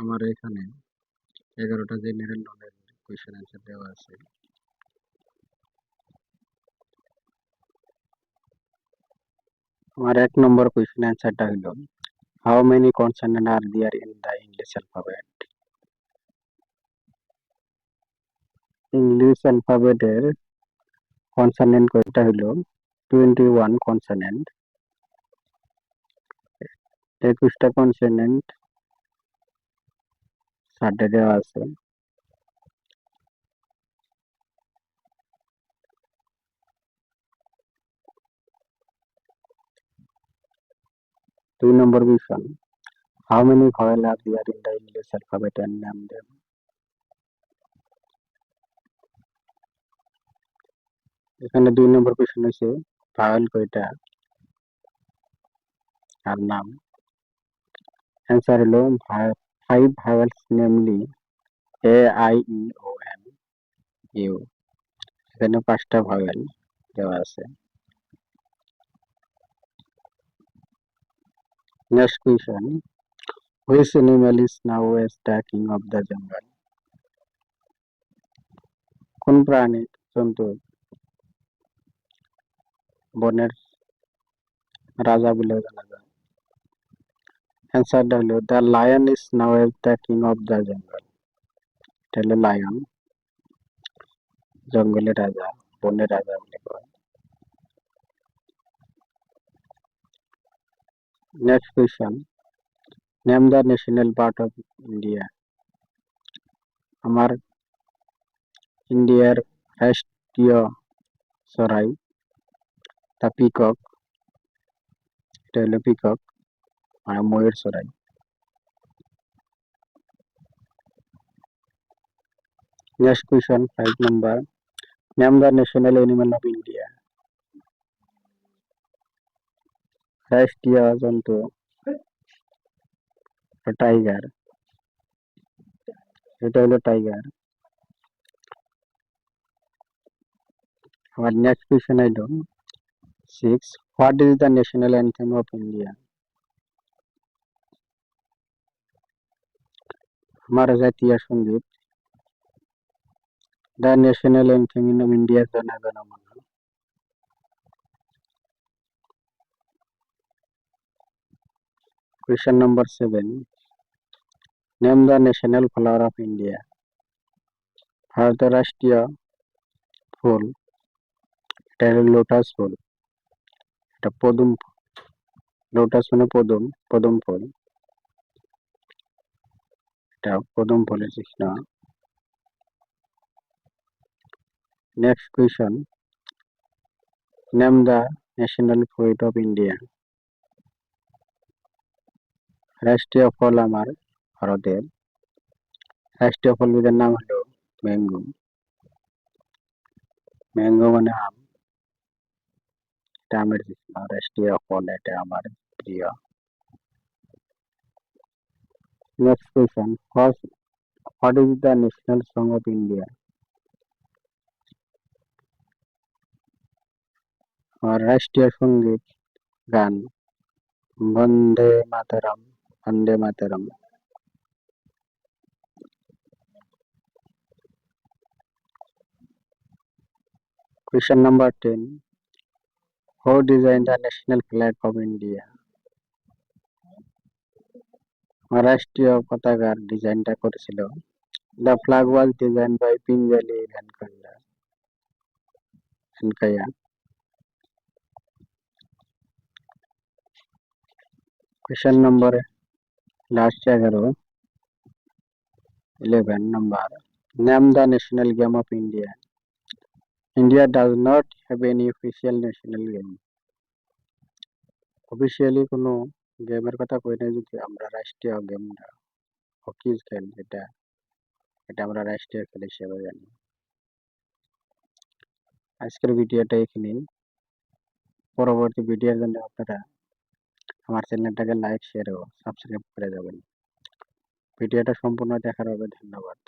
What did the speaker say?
আমার এখানে 11টা জেনারেল নলেজ কোয়েশ্চেন অ্যান্সার দেওয়া আছে। আমার 1 নম্বর কোয়েশ্চেন অ্যান্সারটা হলো how many consonant are there in the English alphabet. English অ্যালফাবেটের কনসোনেন্ট কয়টা হলো 21 কনসোনেন্ট। 21টা কনসোনেন্ট চার্টে দেওয়া আছে। দুই number question how many vowel are there in the English alphabet and name them. এখানে 2 নম্বর কোয়েশ্চেন হচ্ছে ভাওয়েল কয়টা আর নাম। অ্যান্সার হলো 5 vowels namely A I E O N U. এখানে 5টা ভাওয়েল দেওয়া আছে। Next question which animal is known as the king of the jungle. কোন প্রাণী জন্তু বনের রাজা বলে জানা যায়। অ্যান্সারটা হলো the lion is known as the king of the জঙ্গল। এটা হলো লায়ন, জঙ্গলের রাজা, বনের রাজা বলে কয়। Next question name the national part of India. আমার ইন্ডিয়ার রাষ্ট্রীয় চড়াই তা পিকক। এটা হলো পিকক মানে ময়ূর চড়াই। Next question 5 number name the national animal of India. রাষ্ট্রীয় জন্তু টাইগার। এটা হলো টাইগার। আমার নেক্সট কোয়েশ্চন হলো 6 what is the national anthem of India. আমার জাতীয় সঙ্গীত the national anthem of India Jana Gana Mana. Question number 7 name the national flower of India. ভারতের রাষ্ট্রীয় ফুল এটা হলো লোটাস ফুল। এটা পদুম, লোটাস মানে পদুম, পদুম ফুল। এটা পদুম ফুলের চিহ্ন। Next question name the national fruit of India. রাষ্ট্রীয় ফল আমার ভারতের রাষ্ট্রীয় ফলগুলোর নাম হলো ম্যাঙ্গো। ম্যাঙ্গো মানে আম, এটা আমের চিহ্ন, রাষ্ট্রীয় ফল, এটা আমার প্রিয়। Next question what is the national song of India. আমার রাষ্ট্রীয় সঙ্গীত গান বন্দে মাতরম, বন্দে মাতরম। Question number 10 who designed the national flag of India। আমার রাষ্ট্রীয় পতাকার ডিজাইনটা করেছিল the flag was designed by Pinjali Venkaya। Question number last 11 number name the national game of India। India does not have any official national game। Officially কোনো গেমের কথা কই নাই, যদি আমরা রাষ্ট্রীয় গেমটা হকি খেল, এটা এটা আমরা রাষ্ট্রীয় খেল হিসেবে জানি। আজকের ভিডিওটা এখানেই। পরবর্তী ভিডিওর জন্য আপনারা আমার চ্যানেলটাকে লাইক শেয়ার ও সাবস্ক্রাইব করে যাবেন। ভিডিওটা সম্পূর্ণ দেখার জন্য ধন্যবাদ।